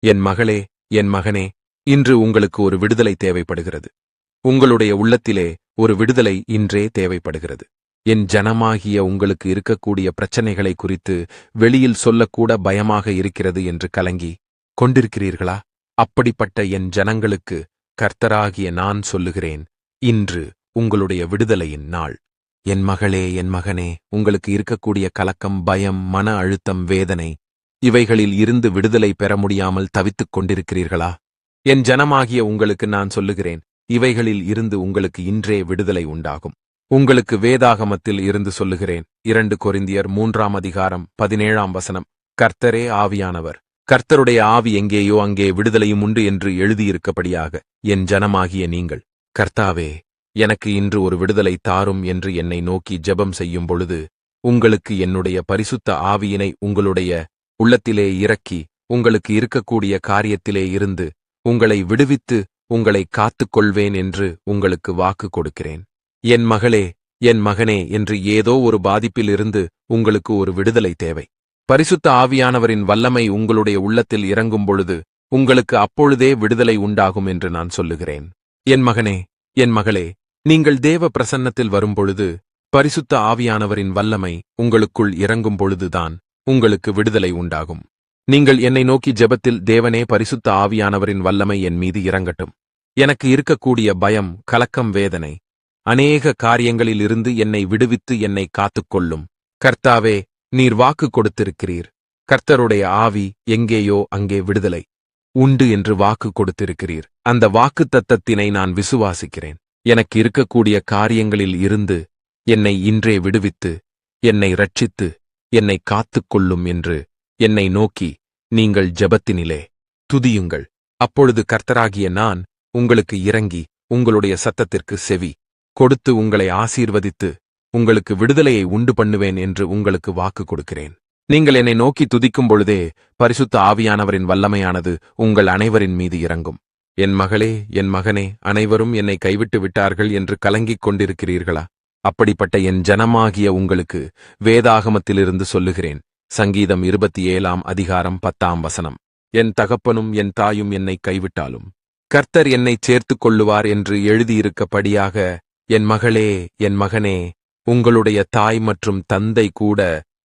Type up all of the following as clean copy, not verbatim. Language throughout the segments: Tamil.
என் மகளே, என் மகனே, இன்று உங்களுக்கு ஒரு விடுதலை தேவைப்படுகிறது. உங்களுடைய உள்ளத்திலே ஒரு விடுதலை இன்றே தேவைப்படுகிறது. என் ஜனமாகிய உங்களுக்கு இருக்கக்கூடிய பிரச்சனைகளை குறித்து வெளியில் சொல்லக்கூட பயமாக இருக்கிறது என்று கலங்கி கொண்டிருக்கிறீர்களா? அப்படிப்பட்ட என் ஜனங்களுக்கு கர்த்தராகிய நான் சொல்லுகிறேன், இன்று உங்களுடைய விடுதலையின் நாள். என் மகளே, என் மகனே, உங்களுக்கு இருக்கக்கூடிய கலக்கம், பயம், மன அழுத்தம், வேதனை, இவைகளில் இருந்து விடுதலை பெற முடியாமல் தவித்துக் கொண்டிருக்கிறீர்களா? என் ஜனமாகிய உங்களுக்கு நான் சொல்லுகிறேன், இவைகளில் இருந்து உங்களுக்கு இன்றே விடுதலை உண்டாகும். உங்களுக்கு வேதாகமத்தில் இருந்து சொல்லுகிறேன். 2 கொரிந்தியர் 3ஆம் அதிகாரம் 17ஆம் வசனம். கர்த்தரே ஆவியானவர். கர்த்தருடைய ஆவி எங்கேயோ அங்கே விடுதலையும் உண்டு என்று எழுதியிருக்கபடியாக, என் ஜனமாகிய நீங்கள், கர்த்தாவே, எனக்கு இன்று ஒரு விடுதலை தாரும் என்று என்னை நோக்கி ஜெபம் செய்யும் பொழுது, உங்களுக்கு என்னுடைய பரிசுத்த ஆவியினை உங்களுடைய உள்ளத்திலே இறக்கி, உங்களுக்கு இருக்கக்கூடிய காரியத்திலே இருந்து உங்களை விடுவித்து உங்களை காத்துக் கொள்வேன் என்று உங்களுக்கு வாக்கு கொடுக்கிறேன். என் மகளே, என் மகனே என்று ஏதோ ஒரு பாதிப்பிலிருந்து உங்களுக்கு ஒரு விடுதலை தேவை. பரிசுத்த ஆவியானவரின் வல்லமை உங்களுடைய உள்ளத்தில் இறங்கும் பொழுது உங்களுக்கு அப்பொழுதே விடுதலை உண்டாகும் என்று நான் சொல்லுகிறேன். என் மகனே, என் மகளே, நீங்கள் தேவ பிரசன்னத்தில் வரும்பொழுது, பரிசுத்த ஆவியானவரின் வல்லமை உங்களுக்குள் இறங்கும் பொழுதுதான் உங்களுக்கு விடுதலை உண்டாகும். நீங்கள் என்னை நோக்கி ஜெபத்தில், தேவனே, பரிசுத்த ஆவியானவரின் வல்லமை என் மீது இறங்கட்டும். எனக்கு இருக்கக்கூடிய பயம், கலக்கம், வேதனை, அநேக காரியங்களிலிருந்து என்னை விடுவித்து என்னை காத்துக்கொள்ளும். கர்த்தாவே, நீர் வாக்கு கொடுத்திருக்கிறீர். கர்த்தருடைய ஆவி எங்கேயோ அங்கே விடுதலை உண்டு என்று வாக்கு கொடுத்திருக்கிறீர். அந்த வாக்குத்தத்தத்தினை நான் விசுவாசிக்கிறேன். எனக்கு இருக்கக்கூடிய காரியங்களில் இருந்து என்னை இன்றே விடுவித்து, என்னை இரட்சித்து, என்னை காத்துக்கொள்ளும் என்று என்னை நோக்கி நீங்கள் ஜெபத்தினிலே துதியுங்கள். அப்பொழுது கர்த்தராகிய நான் உங்களுக்கு இறங்கி உங்களுடைய சத்தத்திற்கு செவி கொடுத்து உங்களை ஆசீர்வதித்து உங்களுக்கு விடுதலையை உண்டு பண்ணுவேன் என்று உங்களுக்கு வாக்கு கொடுக்கிறேன். நீங்கள் என்னை நோக்கி துதிக்கும் பொழுதே பரிசுத்த ஆவியானவரின் வல்லமையானது உங்கள் அனைவரின் மீது இறங்கும். என் மகளே, என் மகனே, அனைவரும் என்னை கைவிட்டு விட்டார்கள் என்று கலங்கிக் கொண்டிருக்கிறீர்களா? அப்படிப்பட்ட என் ஜனமாகிய உங்களுக்கு வேதாகமத்திலிருந்து சொல்லுகிறேன். சங்கீதம் 27ஆம் அதிகாரம் 10ஆம் வசனம். என் தகப்பனும் என் தாயும் என்னை கைவிட்டாலும் கர்த்தர் என்னை சேர்த்துக் கொள்ளுவார் என்று எழுதியிருக்கபடியாக, என் மகளே, என் மகனே, உங்களுடைய தாய் மற்றும் தந்தை கூட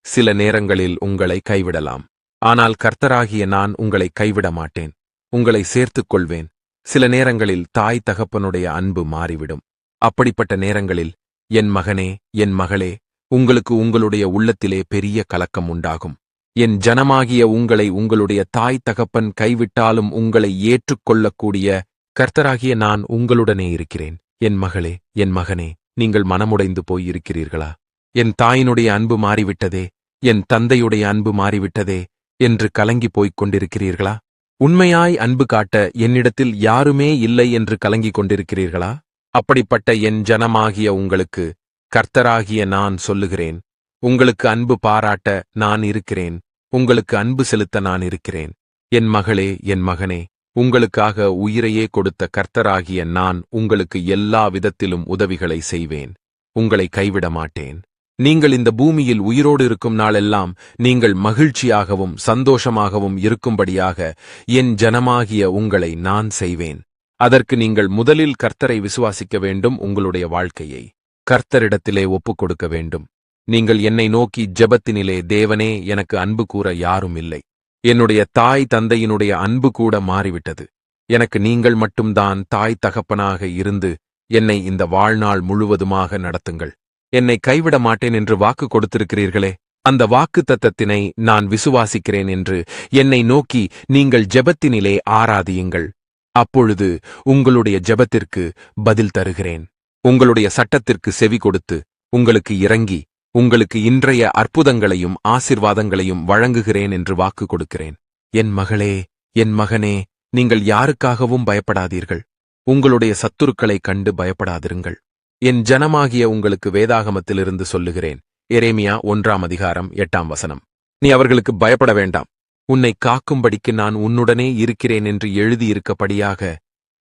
சில நேரங்களில் உங்களை கைவிடலாம். ஆனால் கர்த்தராகிய நான் உங்களை கைவிட மாட்டேன். உங்களை சேர்த்துக் கொள்வேன். சில நேரங்களில் தாய் தகப்பனுடைய அன்பு மாறிவிடும். அப்படிப்பட்ட நேரங்களில், என் மகனே, என் மகளே, உங்களுக்கு உங்களுடைய உள்ளத்திலே பெரிய கலக்கம் உண்டாகும். என் ஜனமாகிய உங்களை உங்களுடைய தாய் தகப்பன் கைவிட்டாலும் உங்களை ஏற்றுக்கொள்ளக்கூடிய கர்த்தராகிய நான் உங்களுடனே இருக்கிறேன். என் மகளே, என் மகனே, நீங்கள் மனமுடைந்து போயிருக்கிறீர்களா? என் தாயினுடைய அன்பு மாறிவிட்டதே, என் தந்தையுடைய அன்பு மாறிவிட்டதே என்று கலங்கி போய்க் கொண்டிருக்கிறீர்களா? உண்மையாய் அன்பு காட்ட என்னிடத்தில் யாருமே இல்லை என்று கலங்கிக் கொண்டிருக்கிறீர்களா? அப்படிப்பட்ட என் ஜனமாகிய உங்களுக்கு கர்த்தராகிய நான் சொல்லுகிறேன், உங்களுக்கு அன்பு பாராட்ட நான் இருக்கிறேன். உங்களுக்கு அன்பு செலுத்த நான் இருக்கிறேன். என் மகளே, என் மகனே, உங்களுக்காக உயிரையே கொடுத்த கர்த்தராகிய நான் உங்களுக்கு எல்லா விதத்திலும் உதவிகளை செய்வேன். உங்களை கைவிட மாட்டேன். நீங்கள் இந்த பூமியில் உயிரோடு இருக்கும் நாளெல்லாம் நீங்கள் மகிழ்ச்சியாகவும் சந்தோஷமாகவும் இருக்கும்படியாக என் ஜனமாகிய உங்களை நான் செய்வேன். அதற்கு நீங்கள் முதலில் கர்த்தரை விசுவாசிக்க வேண்டும். உங்களுடைய வாழ்க்கையை கர்த்தரிடத்திலே ஒப்புக் கொடுக்க வேண்டும். நீங்கள் என்னை நோக்கி ஜெபத்தினிலே, தேவனே, எனக்கு அன்பு கூற யாரும் இல்லை. என்னுடைய தாய் தந்தையினுடைய அன்பு கூட மாறிவிட்டது. எனக்கு நீங்கள் மட்டும்தான் தாய் தகப்பனாக இருந்து என்னை இந்த வாழ்நாள் முழுவதுமாக நடத்துங்கள். என்னை கைவிட மாட்டேன் என்று வாக்கு கொடுத்திருக்கிறீர்களே, அந்த வாக்கு தத்தத்தினை நான் விசுவாசிக்கிறேன் என்று என்னை நோக்கி நீங்கள் ஜெபத்தினிலே ஆராதியுங்கள். அப்பொழுது உங்களுடைய ஜெபத்திற்கு பதில் தருகிறேன். உங்களுடைய சட்டத்திற்கு செவி கொடுத்து உங்களுக்கு இறங்கி உங்களுக்கு இன்றைய அற்புதங்களையும் ஆசிர்வாதங்களையும் வழங்குகிறேன் என்று வாக்கு கொடுக்கிறேன். என் மகளே, என் மகனே, நீங்கள் யாருக்காகவும் பயப்படாதீர்கள். உங்களுடைய சத்துருக்களைக் கண்டு பயப்படாதிருங்கள். என் ஜனமாகிய உங்களுக்கு வேதாகமத்திலிருந்து சொல்லுகிறேன். எரேமியா 1ஆம் அதிகாரம் 8ஆம் வசனம். நீ அவர்களுக்கு பயப்பட வேண்டாம். உன்னை காக்கும்படிக்கு நான் உன்னுடனே இருக்கிறேன் என்று எழுதியிருக்கபடியாக,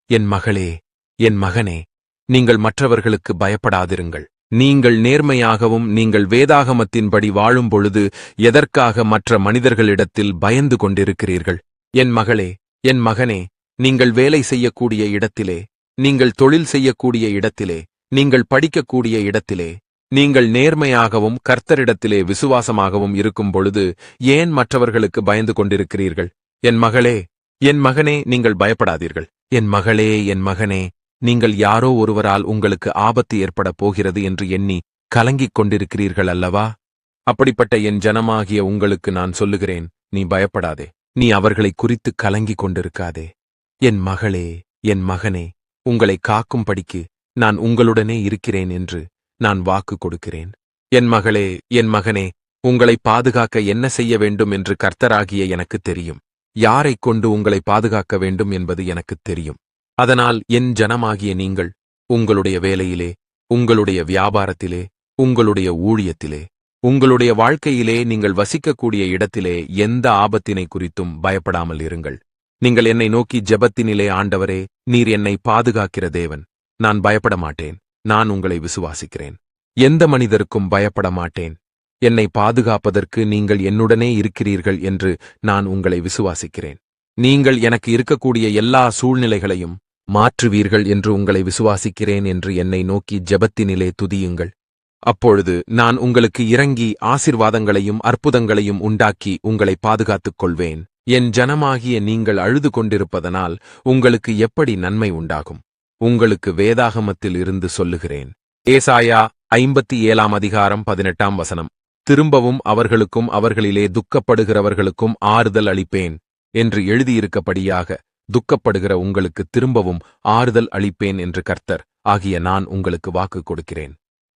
என் மகளே, என் மகனே, நீங்கள் மற்றவர்களுக்கு பயப்படாதிருங்கள். நீங்கள் நேர்மையாகவும் நீங்கள் வேதாகமத்தின்படி வாழும் பொழுது எதற்காக மற்ற மனிதர்களிடத்தில் பயந்து கொண்டிருக்கிறீர்கள்? என் மகளே, என் மகனே, நீங்கள் வேலை செய்யக்கூடிய இடத்திலே, நீங்கள் தொழில் செய்யக்கூடிய இடத்திலே, நீங்கள் படிக்கக்கூடிய இடத்திலே, நீங்கள் நேர்மையாகவும் கர்த்தரிடத்திலே விசுவாசமாகவும் இருக்கும் பொழுது ஏன் மற்றவர்களுக்கு பயந்து கொண்டிருக்கிறீர்கள்? என் மகளே, என் மகனே, நீங்கள் பயப்படாதீர்கள். என் மகளே, என் மகனே, நீங்கள் யாரோ ஒருவரால் உங்களுக்கு ஆபத்து ஏற்படப் போகிறது என்று எண்ணி கலங்கிக் கொண்டிருக்கிறீர்கள் அல்லவா? அப்படிப்பட்ட என் ஜனமாகிய உங்களுக்கு நான் சொல்லுகிறேன், நீ பயப்படாதே. நீ அவர்களை குறித்து கலங்கிக் கொண்டிருக்காதே. என் மகளே, என் மகனே, உங்களை காக்கும்படிக்கு நான் உங்களுடனே இருக்கிறேன் என்று நான் வாக்கு கொடுக்கிறேன். என் மகளே, என் மகனே, உங்களை பாதுகாக்க என்ன செய்ய வேண்டும் என்று கர்த்தராகிய எனக்குத் தெரியும். யாரைக் கொண்டு உங்களை பாதுகாக்க வேண்டும் என்பது எனக்குத் தெரியும். அதனால் என் ஜனமாகிய நீங்கள் உங்களுடைய வேலையிலே, உங்களுடைய வியாபாரத்திலே, உங்களுடைய ஊழியத்திலே, உங்களுடைய வாழ்க்கையிலே நீங்கள் வசிக்கக்கூடிய இடத்திலே எந்த ஆபத்தினை குறித்தும் பயப்படாமல் இருங்கள். நீங்கள் என்னை நோக்கி ஜெபத்தினிலே, ஆண்டவரே, நீர் என்னை பாதுகாக்கிற தேவன், நான் பயப்பட மாட்டேன், நான் உங்களை விசுவாசிக்கிறேன், எந்த மனிதருக்கும் பயப்பட மாட்டேன், என்னை பாதுகாப்பதற்கு நீங்கள் என்னுடனே இருக்கிறீர்கள் என்று நான் உங்களை விசுவாசிக்கிறேன், நீங்கள் எனக்கு இருக்கக்கூடிய எல்லா சூழ்நிலைகளையும் மாற்றுவீர்கள் என்று உங்களை விசுவாசிக்கிறேன் என்று என்னை நோக்கி ஜெபத்தினிலே துதியுங்கள். அப்பொழுது நான் உங்களுக்கு இறங்கி ஆசீர்வாதங்களையும் அற்புதங்களையும் உண்டாக்கி உங்களை பாதுகாத்துக் கொள்வேன். என் ஜனமாகிய நீங்கள் அழுது கொண்டிருப்பதனால் உங்களுக்கு எப்படி நன்மை உண்டாகும்? உங்களுக்கு வேதாகமத்தில் இருந்து சொல்லுகிறேன். ஏசாயா 57:18 திரும்பவும் அவர்களுக்கும் அவர்களிலே துக்கப்படுகிறவர்களுக்கும் ஆறுதல் அளிப்பேன் என்று எழுதியிருக்கபடியாக துக்கப்படுகிற உங்களுக்கு திரும்பவும் ஆறுதல் அளிப்பேன் என்று கர்த்தர் ஆகிய நான் உங்களுக்கு வாக்கு கொடுக்கிறேன்.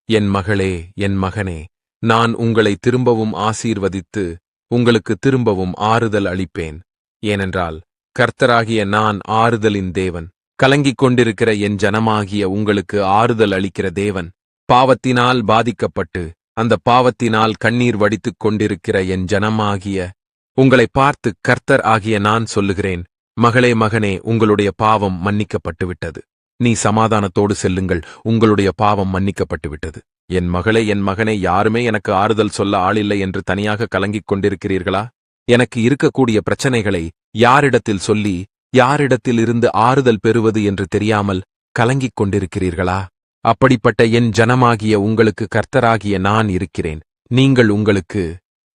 என் மகளே, என் மகனே, நான் உங்களை திரும்பவும் ஆசீர்வதித்து உங்களுக்கு திரும்பவும் ஆறுதல் அளிப்பேன். ஏனென்றால் கர்த்தராகிய நான் ஆறுதலின் தேவன். கலங்கிக் கொண்டிருக்கிற என் ஜனமாகிய உங்களுக்கு ஆறுதல் அளிக்கிற தேவன். பாவத்தினால் பாதிக்கப்பட்டு அந்த பாவத்தினால் கண்ணீர் வடித்துக் கொண்டிருக்கிற என் ஜனமாகிய உங்களை பார்த்து கர்த்தர் ஆகிய நான் சொல்லுகிறேன், மகளே, மகனே, உங்களுடைய பாவம் மன்னிக்கப்பட்டுவிட்டது. நீ சமாதானத்தோடு செல்லுங்கள், உங்களுடைய பாவம் மன்னிக்கப்பட்டுவிட்டது. என் மகளே, என் மகனே, யாருமே எனக்கு ஆறுதல் சொல்ல ஆளில்லை என்று தனியாக கலங்கிக் கொண்டிருக்கிறீர்களா? எனக்கு இருக்கக்கூடிய பிரச்சனைகளை யாரிடத்தில் சொல்லி யாரிடத்திலிருந்து ஆறுதல் பெறுவது என்று தெரியாமல் கலங்கிக் கொண்டிருக்கிறீர்களா? அப்படிப்பட்ட என் ஜனமாகிய உங்களுக்கு கர்த்தராகிய நான் இருக்கிறேன். நீங்கள் உங்களுக்கு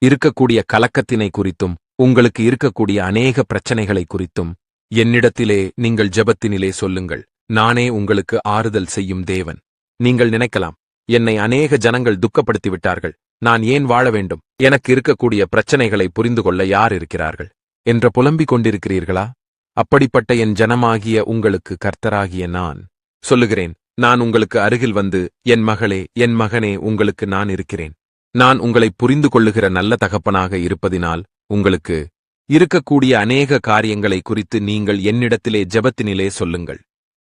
இருக்கக்கூடிய கலக்கத்தினை குறித்தும் உங்களுக்கு இருக்கக்கூடிய அநேக பிரச்சனைகளை குறித்தும் என்னிடத்திலே நீங்கள் ஜெபத்தினிலே சொல்லுங்கள். நானே உங்களுக்கு ஆறுதல் செய்யும் தேவன். நீங்கள் நினைக்கலாம், என்னை அநேக ஜனங்கள் துக்கப்படுத்திவிட்டார்கள், நான் ஏன் வாழ வேண்டும், எனக்கு இருக்கக்கூடிய பிரச்சனைகளை புரிந்து கொள்ள யார் இருக்கிறார்கள் என்று புலம்பிக் கொண்டிருக்கிறீர்களா? அப்படிப்பட்ட என் ஜனமாகிய உங்களுக்கு கர்த்தராகிய நான் சொல்லுகிறேன், நான் உங்களுக்கு அருகில் வந்து, என் மகளே, என் மகனே, உங்களுக்கு நான் இருக்கிறேன். நான் உங்களை புரிந்து கொள்ளுகிற நல்ல தகப்பனாக இருப்பதினால் உங்களுக்கு இருக்கக்கூடிய அநேக காரியங்களை குறித்து நீங்கள் என்னிடத்திலே ஜெபத்தினிலே சொல்லுங்கள்.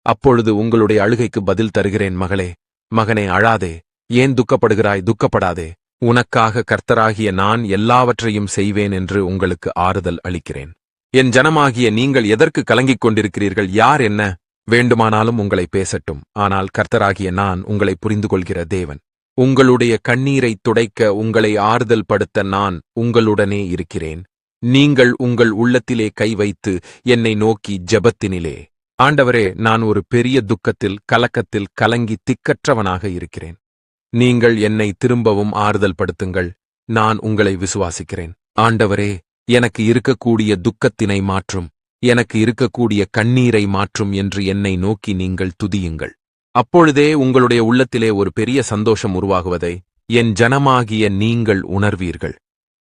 அப்பொழுது உங்களுடைய அழுகைக்கு பதில் தருகிறேன். மகளே, மகனே, அழாதே, ஏன் துக்கப்படுகிறாய்? துக்கப்படாதே, உனக்காக கர்த்தராகிய நான் எல்லாவற்றையும் செய்வேன் என்று உங்களுக்கு ஆறுதல் அளிக்கிறேன். என் ஜனமாகிய நீங்கள் எதற்கு கலங்கிக் கொண்டிருக்கிறீர்கள்? யார் என்ன வேண்டுமானாலும் உங்களை பேசட்டும், ஆனால் கர்த்தராகிய நான் உங்களை புரிந்து கொள்கிற தேவன். உங்களுடைய கண்ணீரை துடைக்க உங்களை ஆறுதல் படுத்த நான் உங்களுடனே இருக்கிறேன். நீங்கள் உங்கள் உள்ளத்திலே கை வைத்து என்னை நோக்கி ஜெபத்தினிலே, ஆண்டவரே, நான் ஒரு பெரிய துக்கத்தில் கலக்கத்தில் கலங்கி திக்கற்றவனாக இருக்கிறேன், நீங்கள் என்னை திரும்பவும் ஆறுதல் படுத்துங்கள், நான் உங்களை விசுவாசிக்கிறேன். ஆண்டவரே, எனக்கு இருக்கக்கூடிய துக்கத்தினை மாற்றும், எனக்கு இருக்கக்கூடிய கண்ணீரை மாற்றும் என்று என்னை நோக்கி நீங்கள் துதியுங்கள். அப்பொழுதே உங்களுடைய உள்ளத்திலே ஒரு பெரிய சந்தோஷம் உருவாகுவதை என் ஜனமாகிய நீங்கள் உணர்வீர்கள்.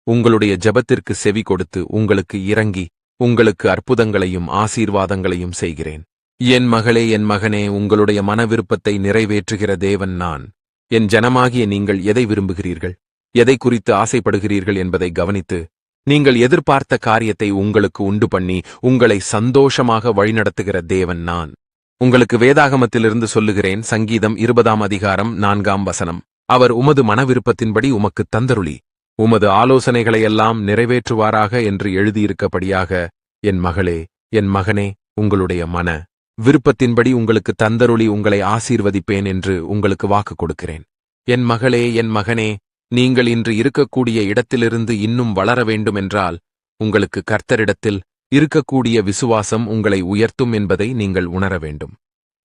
உங்களுடைய ஜெபத்திற்கு செவி கொடுத்து உங்களுக்கு இறங்கி உங்களுக்கு அற்புதங்களையும் ஆசீர்வாதங்களையும் செய்கிறேன். என் மகளே, என் மகனே, உங்களுடைய மன விருப்பத்தை நிறைவேற்றுகிற தேவன் நான். என் ஜனமாகிய நீங்கள் எதை விரும்புகிறீர்கள், எதை குறித்து ஆசைப்படுகிறீர்கள் என்பதை கவனித்து நீங்கள் எதிர்பார்த்த காரியத்தை உங்களுக்கு உண்டு பண்ணி உங்களை சந்தோஷமாக வழிநடத்துகிற தேவன் நான். உங்களுக்கு வேதாகமத்திலிருந்து சொல்லுகிறேன். சங்கீதம் 20:4 அவர் உமது மனவிருப்பத்தின்படி உமக்கு தந்தருளி உமது ஆலோசனைகளையெல்லாம் நிறைவேற்றுவாராக என்று எழுதியிருக்கபடியாக, என் மகளே, என் மகனே, உங்களுடைய மன விருப்பத்தின்படி உங்களுக்கு தந்தருளி உங்களை ஆசீர்வதிப்பேன் என்று உங்களுக்கு வாக்கு கொடுக்கிறேன். என் மகளே, என் மகனே, நீங்கள் இன்று இருக்கக்கூடிய இடத்திலிருந்து இன்னும் வளர வேண்டுமென்றால் உங்களுக்கு கர்த்தரிடத்தில் இருக்கக்கூடிய விசுவாசம் உங்களை உயர்த்தும் என்பதை நீங்கள் உணர வேண்டும்.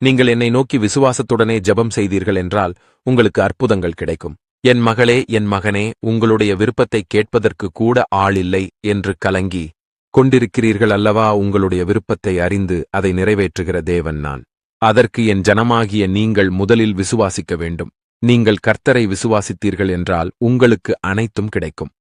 நீங்கள் என்னை நோக்கி விசுவாசத்துடனே ஜெபம் செய்தீர்கள் என்றால் உங்களுக்கு அற்புதங்கள் கிடைக்கும். என் மகளே, என் மகனே, உங்களுடைய விருப்பத்தை கேட்பதற்கு கூட ஆள் இல்லை என்று கலங்கி கொண்டிருக்கிறீர்கள் அல்லவா? உங்களுடைய விருப்பத்தை அறிந்து அதை நிறைவேற்றுகிற தேவன் நான். அதற்கு என் ஜனமாகிய நீங்கள் முதலில் விசுவாசிக்க வேண்டும். நீங்கள் கர்த்தரை விசுவாசித்தீர்கள் என்றால் உங்களுக்கு அனைத்தும் கிடைக்கும்.